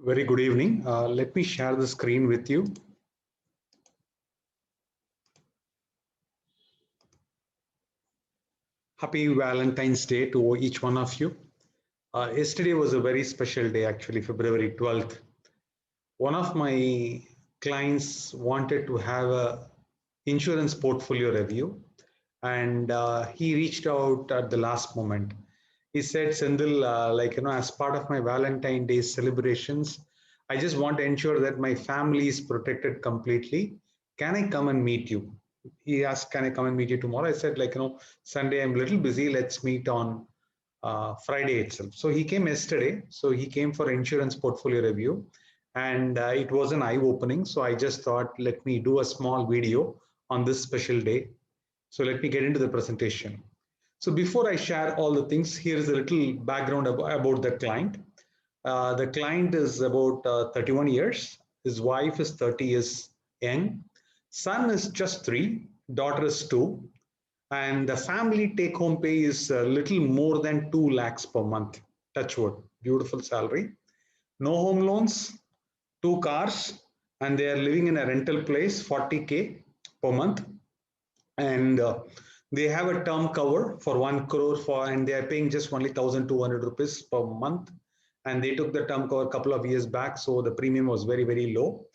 Very good evening. Let me share the screen with you. Happy Valentine's Day to each one of you. Yesterday was a very special day, actually, February 12th. One of my clients wanted to have a insurance portfolio review, and he reached out at the last moment. He said, Sendil, as part of my Valentine Day celebrations, I just want to ensure that my family is protected completely. Can I come and meet you? He asked, can I come and meet you tomorrow? I said, Sunday I'm a little busy. Let's meet on Friday itself. So he came yesterday. So he came for insurance portfolio review, and it was an eye opening. So I just thought, let me do a small video on this special day. So let me get into the presentation. So before I share all the things, here is a little background about the client. The client is about 31 years. His wife is 30 years young. Son is just 3, daughter is 2, and the family take home pay is a little more than 2 lakhs per month. Touch wood, beautiful salary. No home loans, 2 cars, and they are living in a rental place, 40K per month. And they have a term cover for 1 crore for, and they are paying just only 1,200 rupees per month. And they took the term cover a couple of years back, so the premium was very, very low.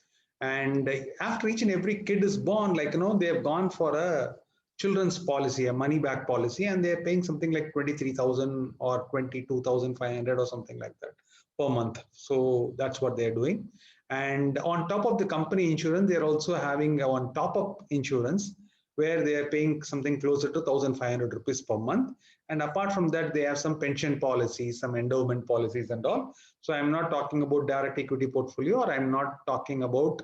And after each and every kid is born, they have gone for a children's policy, a money back policy, and they're paying something like 23,000 or 22,500 or something like that per month. So that's what they're doing. And on top of the company insurance, they're also having on top of insurance where they are paying something closer to 1,500 rupees per month. And apart from that, they have some pension policies, some endowment policies and all. So I'm not talking about direct equity portfolio, or I'm not talking about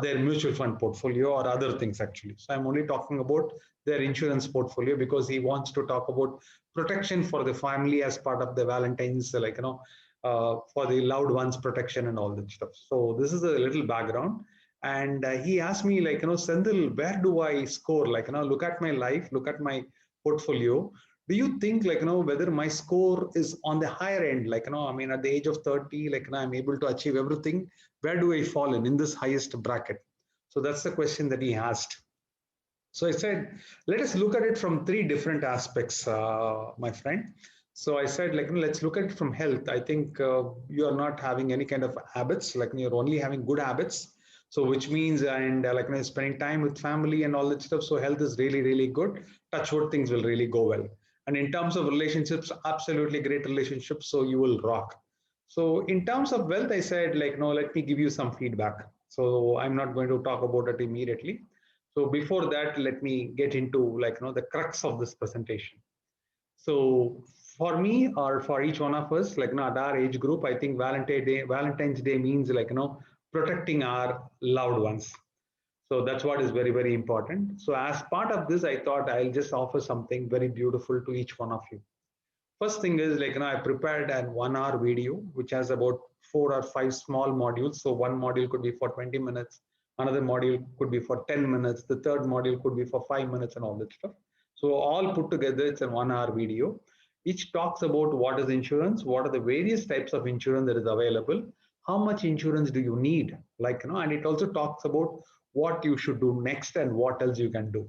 their mutual fund portfolio or other things actually. So I'm only talking about their insurance portfolio because he wants to talk about protection for the family as part of the Valentine's, for the loved ones protection and all that stuff. So this is a little background. And he asked me, Sendil, where do I score? Look at my life, look at my portfolio. Do you think, whether my score is on the higher end? I mean, at the age of 30, I'm able to achieve everything. Where do I fall in this highest bracket? So that's the question that he asked. So I said, let us look at it from 3 different aspects, my friend. So I said, let's look at it from health. I think you are not having any kind of habits, you're only having good habits. So which means, and spending time with family and all that stuff. So health is really, really good. Touch wood, things will really go well. And in terms of relationships, absolutely great relationships. So you will rock. So in terms of wealth, I said, no, let me give you some feedback. So I'm not going to talk about it immediately. So before that, let me get into the crux of this presentation. So for me or for each one of us, at our age group, I think Valentine's Day means protecting our loved ones. So that's what is very, very important. So as part of this, I thought I'll just offer something very beautiful to each one of you. First thing is I prepared an 1 hour video which has about 4 or 5 small modules. So one module could be for 20 minutes, another module could be for 10 minutes, the third module could be for 5 minutes and all that stuff. So all put together, it's a 1 hour video. Each talks about what is insurance, what are the various types of insurance that is available, how much insurance do you need, and it also talks about what you should do next and what else you can do.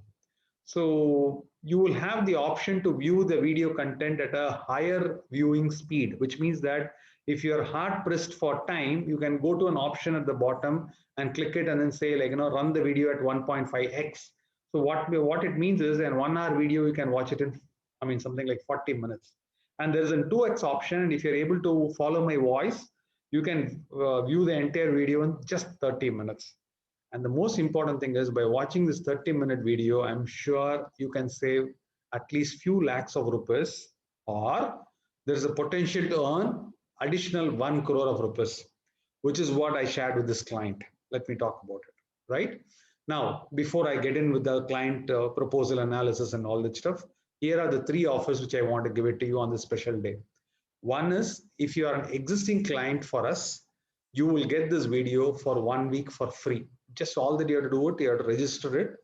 So you will have the option to view the video content at a higher viewing speed, which means that if you're hard pressed for time, you can go to an option at the bottom and click it and then say run the video at 1.5x. So what it means is in 1 hour video, you can watch it in, something like 40 minutes. And there's a 2x option. And if you're able to follow my voice, you can view the entire video in just 30 minutes. And the most important thing is by watching this 30-minute video, I'm sure you can save at least few lakhs of rupees, or there's a potential to earn additional 1 crore of rupees, which is what I shared with this client. Let me talk about it, right? Now, before I get in with the client proposal analysis and all that stuff, here are the 3 offers which I want to give it to you on this special day. One is, if you are an existing client for us, you will get this video for 1 week for free. Just all that you have to do, you have to register it.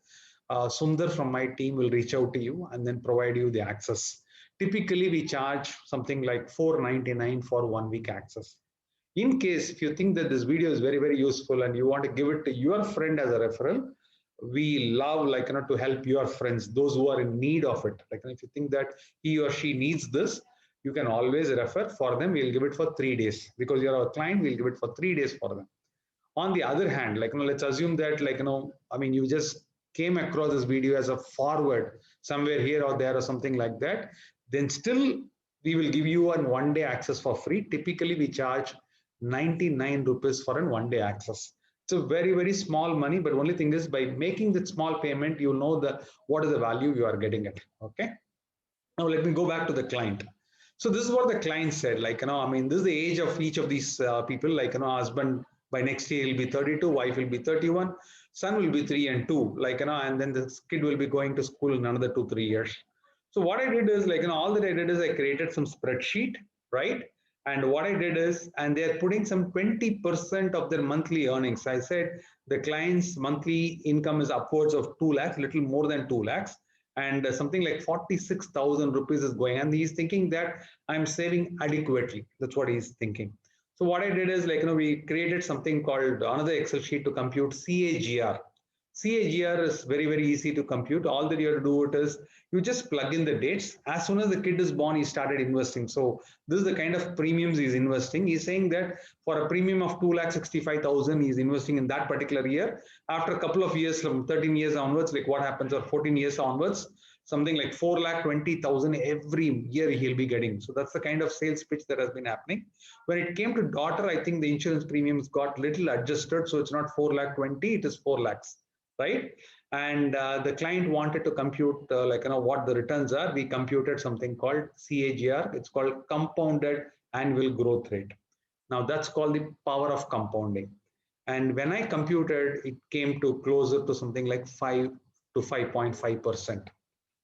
Sundar from my team will reach out to you and then provide you the access. Typically, we charge something like $499 for 1 week access. In case if you think that this video is very, very useful and you want to give it to your friend as a referral, we love to help your friends, those who are in need of it. If you think that he or she needs this, you can always refer for them. We'll give it for 3 days because you're our client. We'll give it for 3 days for them. On the other hand, let's assume that you just came across this video as a forward somewhere here or there or something like that, then still we will give you a 1 day access for free. Typically we charge 99 rupees for a 1 day access. It's a very, very small money, but only thing is by making that small payment, you know what is the value you are getting it. Okay. Now let me go back to the client. So this is what the client said. This is the age of each of these people. Husband by next year he'll be 32, wife will be 31, son will be 3 and 2. And then the kid will be going to school in another 2-3 years. So what I did is all that I did is I created some spreadsheet, right? And what I did is, and they're putting some 20% of their monthly earnings. I said the client's monthly income is upwards of 2 lakhs, little more than 2 lakhs. And something like 46,000 rupees is going. And he's thinking that I'm saving adequately. That's what he's thinking. So what I did is we created something called another Excel sheet to compute CAGR. CAGR is very, very easy to compute. All that you have to do it is you just plug in the dates. As soon as the kid is born, he started investing. So this is the kind of premiums he's investing. He's saying that for a premium of 2,65,000, he's investing in that particular year. After a couple of years, from 13 years onwards, what happens, or 14 years onwards, something like 4,20,000 every year he'll be getting. So that's the kind of sales pitch that has been happening. When it came to daughter, I think the insurance premiums got little adjusted. So it's not 4,20,000, it is 4 lakhs. Right? And the client wanted to compute what the returns are. We computed something called CAGR. It's called compounded annual growth rate. Now that's called the power of compounding. And when I computed, it came to closer to something like 5 to 5.5%.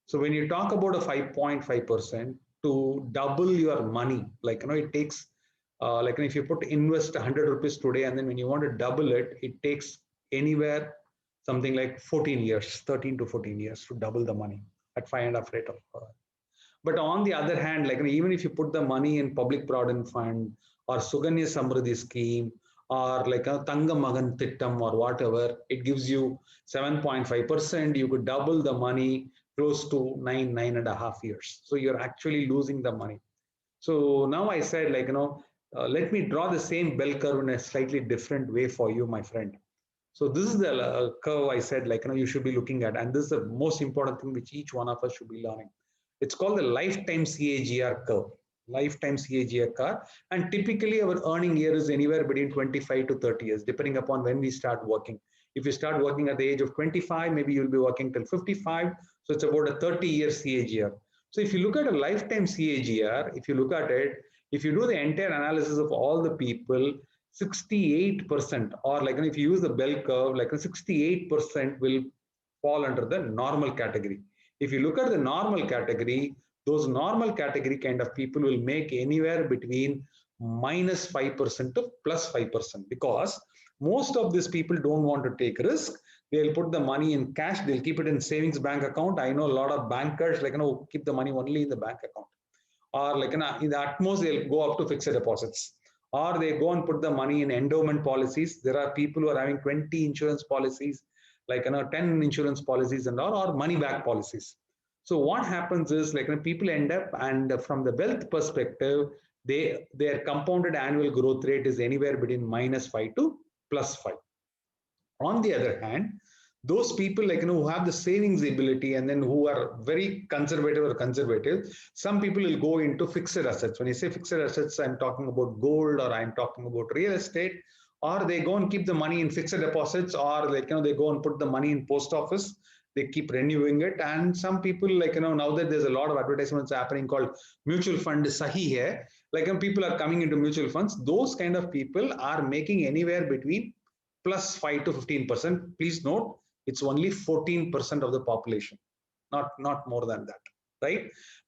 So when you talk about a 5.5% to double your money, it takes if you invest 100 rupees today, and then when you want to double it, it takes anywhere something like 14 years, 13 to 14 years to double the money at 5.5 rate of. But on the other hand, even if you put the money in public provident fund or Suganya Samriddhi scheme or a Tanga Magan Tittam or whatever, it gives you 7.5%. You could double the money close to 9.5 years. So you're actually losing the money. So now I said, let me draw the same bell curve in a slightly different way for you, my friend. So this is the curve I said, you should be looking at. And this is the most important thing which each one of us should be learning. It's called the lifetime CAGR curve. Lifetime CAGR curve. And typically our earning year is anywhere between 25 to 30 years, depending upon when we start working. If you start working at the age of 25, maybe you'll be working till 55. So it's about a 30-year CAGR. So if you look at a lifetime CAGR, if you look at it, if you do the entire analysis of all the people, 68%, or if you use the bell curve, 68% will fall under the normal category. If you look at the normal category, those normal category kind of people will make anywhere between -5% to +5%, because most of these people don't want to take risk. They'll put the money in cash. They'll keep it in savings bank account. I know a lot of bankers keep the money only in the bank account, or in the utmost they'll go up to fixed deposits. Or they go and put the money in endowment policies. There are people who are having 20 insurance policies, 10 insurance policies and all, or money back policies. So what happens is people end up, and from the wealth perspective, their compounded annual growth rate is anywhere between -5 to +5. On the other hand, those people who have the savings ability and then who are very conservative, some people will go into fixed assets. When you say fixed assets, I'm talking about gold, or I'm talking about real estate, or they go and keep the money in fixed deposits, or they go and put the money in post office. They keep renewing it. And some people now that there's a lot of advertisements happening called mutual fund sahi hai, people are coming into mutual funds. Those kind of people are making anywhere between +5 to 15%. Please note, it's only 14% of the population, not more than that, right?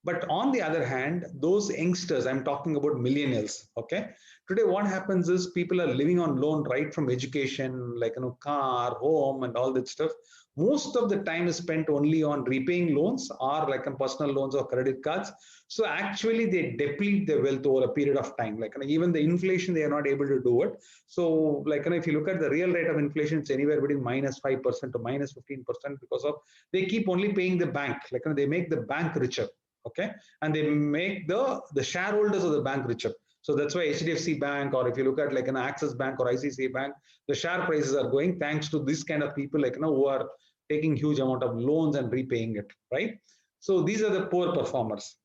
But on the other hand, those youngsters, I'm talking about millennials, okay? Today, what happens is people are living on loan right from education, like car, home, and all that stuff. Most of the time is spent only on repaying loans or like personal loans or credit cards. So actually, they deplete their wealth over a period of time. Like even the inflation, they are not able to do it. So like if you look at the real rate of inflation, it's anywhere between -5% to -15% because of they keep only paying the bank. Like they make the bank richer, okay, and they make the shareholders of the bank richer. So that's why HDFC Bank, or if you look at like an Axis Bank or ICICI Bank, the share prices are going thanks to this kind of people like who are taking huge amount of loans and repaying it, right? So these are the poor performers.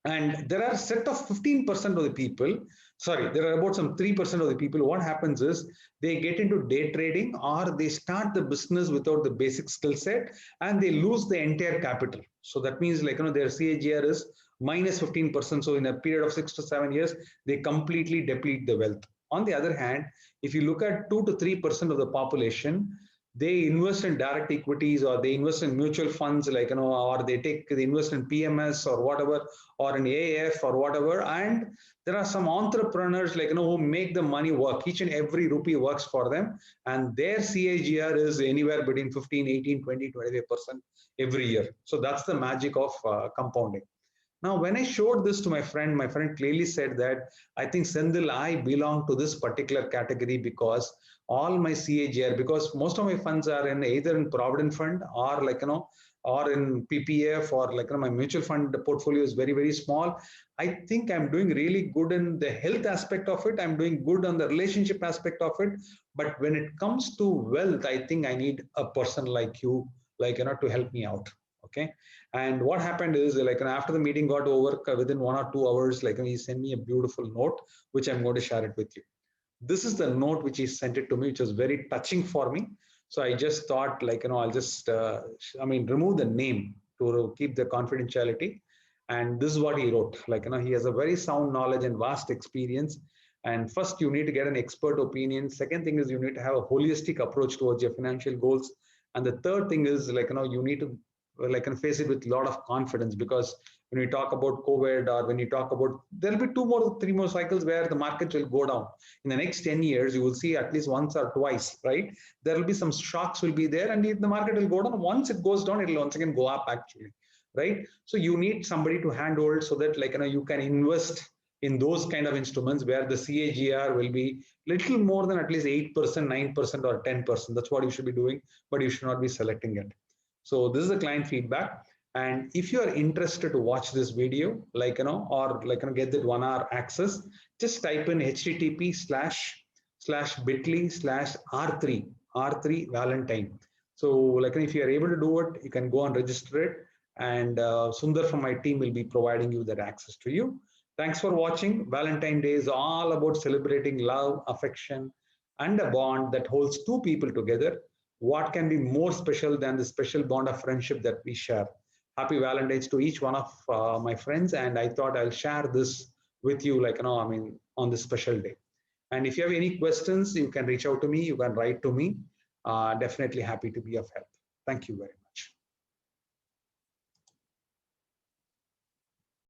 And there are a set of 15% of the people, sorry, there are about some 3% of the people. What happens is they get into day trading or they start the business without the basic skill set and they lose the entire capital. So that means like, their CAGR is -15%. So in a period of 6 to 7 years, they completely deplete the wealth. On the other hand, if you look at 2 to 3% of the population, they invest in direct equities or they invest in mutual funds, like or they invest in PMS or whatever, or in AF or whatever. And there are some entrepreneurs like who make the money work. Each and every rupee works for them, and their CAGR is anywhere between 15, 18, 20, 25% every year. So that's the magic of compounding. Now, when I showed this to my friend clearly said that, I think, Senthil, I belong to this particular category because all my CAGR, because most of my funds are in either in Provident Fund or like, or in PPF or like my mutual fund portfolio is very, very small. I think I'm doing really good in the health aspect of it. I'm doing good on the relationship aspect of it. But when it comes to wealth, I think I need a person like you, like, to help me out. Okay. And what happened is like after the meeting got over, within 1 or 2 hours, like he sent me a beautiful note, which I'm going to share it with you. This is the note which he sent it to me, which was very touching for me. So I just thought like, I'll just, remove the name to keep the confidentiality. And this is what he wrote. Like, he has a very sound knowledge and vast experience. And first, you need to get an expert opinion. Second thing is you need to have a holistic approach towards your financial goals. And the third thing is like, you need to like face it with a lot of confidence, because when we talk about COVID or when you talk about, there'll be 2 more, 3 more cycles where the market will go down. In the next 10 years, you will see at least once or twice, right? There will be some shocks will be there and the market will go down. Once it goes down, it'll once again go up actually, right? So you need somebody to handhold so that like, you can invest in those kind of instruments where the CAGR will be little more than at least 8%, 9% or 10%. That's what you should be doing, but you should not be selecting it. So this is the client feedback. And if you are interested to watch this video, like, or like, get that 1 hour access, just type in http://bit.ly/r3 Valentine. So like, if you are able to do it, you can go and register it. And Sundar from my team will be providing you that access to you. Thanks for watching. Valentine Day is all about celebrating love, affection, and a bond that holds two people together. What can be more special than the special bond of friendship that we share? Happy Valentine's to each one of my friends. And I thought I'll share this with you, like, on this special day. And if you have any questions, you can reach out to me, you can write to me. Definitely happy to be of help. Thank you very much.